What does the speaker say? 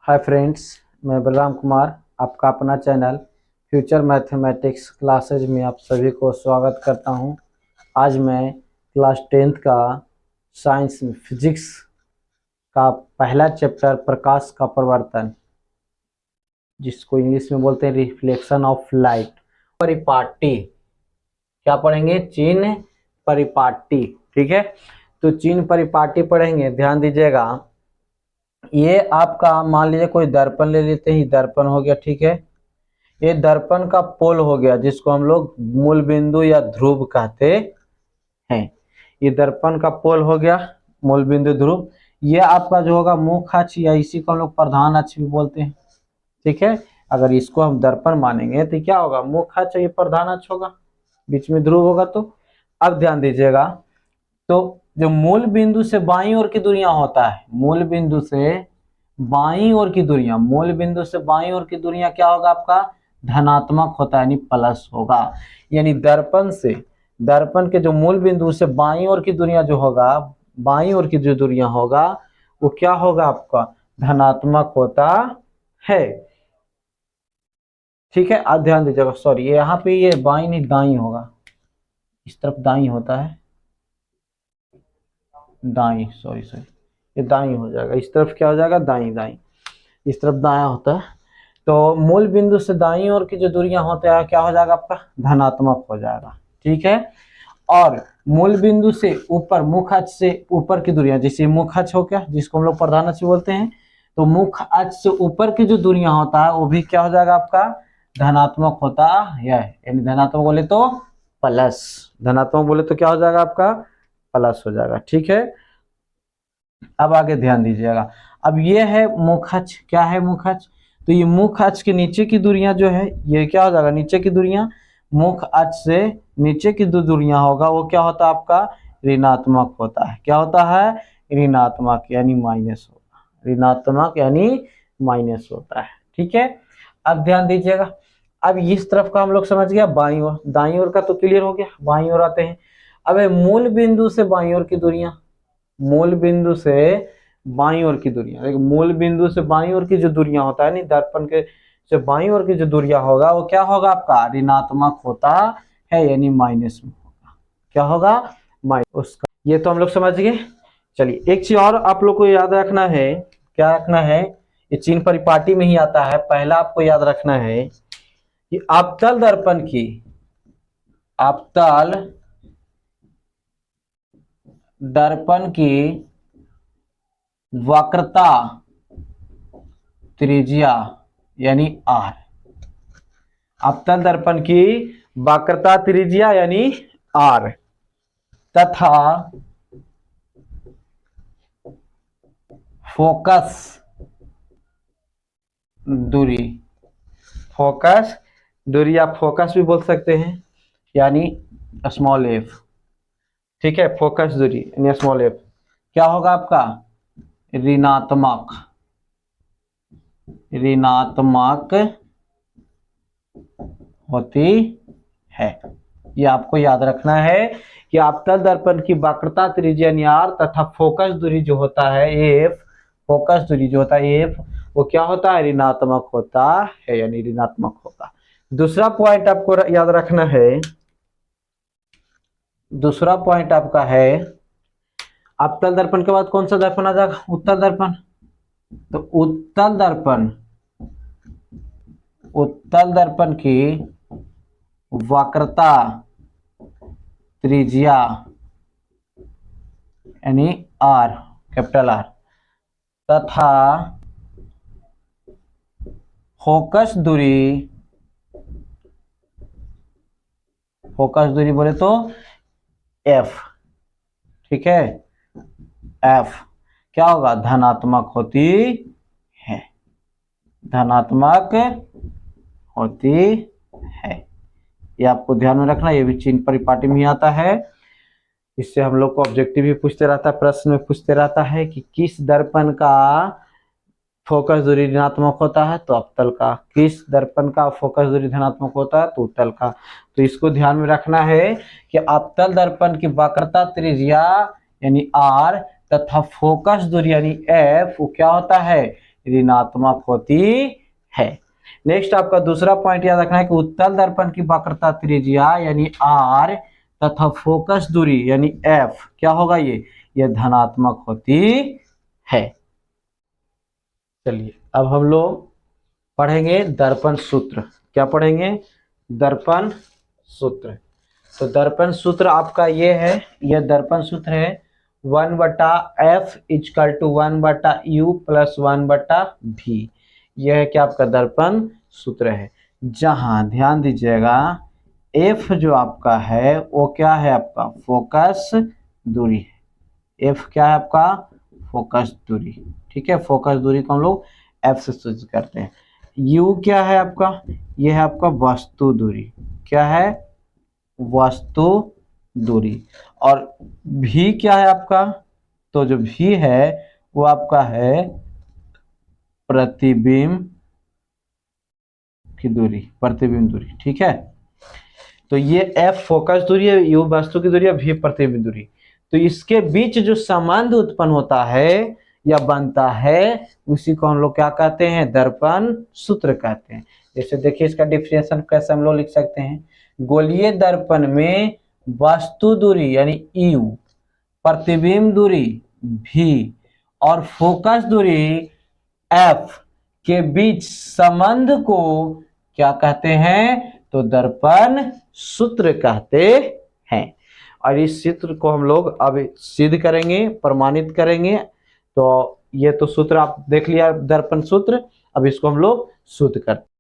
Hi friends, मैं बलराम कुमार, आपका अपना चैनल फ्यूचर मैथमेटिक्स क्लासेज में आप सभी को स्वागत करता हूं। आज मैं क्लास 10th का साइंस में फिजिक्स का पहला चैप्टर प्रकाश का प्रवर्तन, जिसको इंग्लिश में बोलते हैं रिफ्लेक्शन ऑफ लाइट, परिपाटी, क्या पढ़ेंगे? चिन्ह परिपाटी। ठीक है, तो चिन्ह परिपाटी पढ़ेंगे। ध्यान दीजिएगा, ये आपका मान लीजिए कोई दर्पण ले लेते हैं, दर्पण हो गया। ठीक है, ये दर्पण का पोल हो गया, जिसको हम लोग मूल बिंदु या ध्रुव कहते हैं। ये दर्पण का पोल हो गया, मूल बिंदु ध्रुव। ये आपका जो होगा मुख्य अक्ष, या इसी को हम लोग प्रधान अक्ष भी बोलते हैं। ठीक है, अगर इसको हम दर्पण मानेंगे तो क्या होगा? मुख्य अक्ष, ये प्रधान अक्ष होगा, बीच में ध्रुव होगा। तो अब ध्यान दीजिएगा, तो जो मूल बिंदु से बाईं ओर की दूरियां होता है, मूल बिंदु से बाईं ओर की दूरियां, मूल बिंदु से बाईं ओर की दूरियां क्या होगा? आपका धनात्मक होता है, यानी प्लस होगा। यानी दर्पण से, दर्पण के जो मूल बिंदु से बाईं ओर की दूरियां जो होगा, बाईं ओर की जो दूरियां होगा, वो क्या होगा? आपका धनात्मक होता है। ठीक है, अब ध्यान दीजिएगा, सॉरी यहाँ पे ये बाईं नहीं दाईं होगा, इस तरफ दाईं होता है, दाईं, सॉरी ये दाईं हो जाएगा। इस तरफ क्या हो जाएगा? दाईं, दाईं, इस तरफ दायां होता है। तो मूल बिंदु से दाईं ओर की जो दूरियां होते हैं, क्या हो जाएगा? आपका धनात्मक हो जाएगा। ठीक है, और मूल बिंदु से ऊपर, मुख्य अक्ष से ऊपर की दूरियां, जैसे मुख्य अक्ष हो गया, जिसको हम लोग प्रधान अक्ष बोलते हैं, तो मुख्य अक्ष से ऊपर की जो दूरियां होता है, वो भी क्या हो जाएगा? आपका धनात्मक होता है। यानी धनात्मक बोले तो प्लस, धनात्मक बोले तो क्या हो जाएगा? आपका प्लस हो जाएगा। ठीक है, अब आगे ध्यान दीजिएगा। अब ये है मुख्य अक्ष। क्या है मुख्य अक्ष? तो ये मुख्य अक्ष के नीचे की दूरियां जो है, ये क्या हो जाएगा? नीचे की दूरियां, मुख्य अक्ष से नीचे की जो दूरियां होगा, वो क्या होता है? आपका ऋणात्मक होता है। क्या होता है? ऋणात्मक, यानी माइनस होगा। ऋणात्मक यानी माइनस होता है। ठीक है, अब ध्यान दीजिएगा। अब इस तरफ का हम लोग समझ गया, बाईं ओर। दाईं ओर का तो क्लियर हो गया, बाईं ओर आते हैं। अब मूल बिंदु से बाईं ओर की दूरियां, मूल बिंदु से बाईं ओर की दूरियां, मूल बिंदु से बाईं ओर की जो दूरियां होता है, नहीं दर्पण के से बाईं ओर की जो दूरियां होगा, वो क्या होगा? आपका ऋणात्मक होता है, यानी माइनस में होगा। क्या होगा? माइनस उसका। ये तो हम लोग समझ गए। चलिए, एक चीज और आप लोग को याद रखना है। क्या रखना है? ये चिन्ह परिपाटी में ही आता है। पहला आपको याद रखना है कि आपतल दर्पण की, आपतल दर्पण की वक्रता त्रिज्या यानी आर, आपतल दर्पण की वक्रता त्रिज्या यानी आर, तथा फोकस दूरी, फोकस दूरी आप फोकस भी बोल सकते हैं, यानी स्मॉल एफ। ठीक है, फोकस दूरी यानी स्मॉल एफ क्या होगा? आपका ऋणात्मक, ऋणात्मक होती है। ये आपको याद रखना है कि आपतल दर्पण की वक्रता त्रिज्या यानी आर तथा फोकस दूरी जो होता है एफ, फोकस दूरी जो होता है एफ, वो क्या होता है? ऋणात्मक होता है, यानी ऋणात्मक होगा। दूसरा पॉइंट आपको याद रखना है, दूसरा पॉइंट आपका है, आपतल दर्पण के बाद कौन सा दर्पण आ जाएगा? उत्तल दर्पण। तो उत्तल दर्पण, उत्तल दर्पण की वक्रता त्रिज्या यानी आर, कैपिटल आर, तथा फोकस दूरी, फोकस दूरी बोले तो एफ। ठीक है, एफ क्या होगा? धनात्मक होती है, धनात्मक होती है। ये आपको ध्यान में रखना। ये भी चिन्ह परिपाटी में ही आता है। इससे हम लोग को ऑब्जेक्टिव भी पूछते रहता है, प्रश्न में पूछते रहता है कि किस दर्पण का फोकस दूरी ऋणात्मक होता है, तो अवतल का। किस दर्पण का फोकस दूरी धनात्मक होता है, तो उत्तल का। तो इसको ध्यान में रखना है कि अवतल दर्पण की वक्रता त्रिज्या यानी आर तथा फोकस दूरी यानी एफ, वो क्या होता है? ऋणात्मक होती है। नेक्स्ट आपका दूसरा पॉइंट याद रखना है कि उत्तल दर्पण की वक्रता त्रिज्या यानी r तथा फोकस दूरी यानी f क्या होगा, ये धनात्मक होती है। चलिए अब हम लोग पढ़ेंगे दर्पण सूत्र। क्या पढ़ेंगे, दर्पण सूत्र। तो दर्पण सूत्र आपका ये है, यह दर्पण सूत्र है 1/f equal to 1/u plus 1/v। यह है क्या आपका दर्पण सूत्र है, जहां ध्यान दीजिएगा f जो आपका है वो क्या है, आपका फोकस दूरी है। f क्या है आपका, फोकस दूरी। ठीक है, फोकस दूरी को हम लोग f से सूचित करते हैं। u क्या है आपका, यह है आपका वस्तु दूरी। क्या है, वस्तु दूरी। और v क्या है आपका, तो जो v है वो आपका है प्रतिबिंब की दूरी, प्रतिबिंब दूरी। ठीक है, तो ये f फोकस दूरी है, u वस्तु की दूरी है, v प्रतिबिंब दूरी। तो इसके बीच जो संबंध उत्पन्न होता है या बनता है उसी को हम लोग क्या कहते हैं, दर्पण सूत्र कहते हैं। जैसे देखिए इसका डिफरेंशिएशन कैसे हम लोग लिख सकते हैं, गोलीय दर्पण में वस्तु दूरी यानी u, प्रतिबिंब दूरी v और फोकस दूरी f के बीच संबंध को क्या कहते हैं, तो दर्पण सूत्र कहते हैं। और इस सूत्र को हम लोग अब सिद्ध करेंगे, प्रमाणित करेंगे। तो ये तो सूत्र आप देख लिया दर्पण सूत्र, अब इसको हम लोग शुद्ध करते हैं।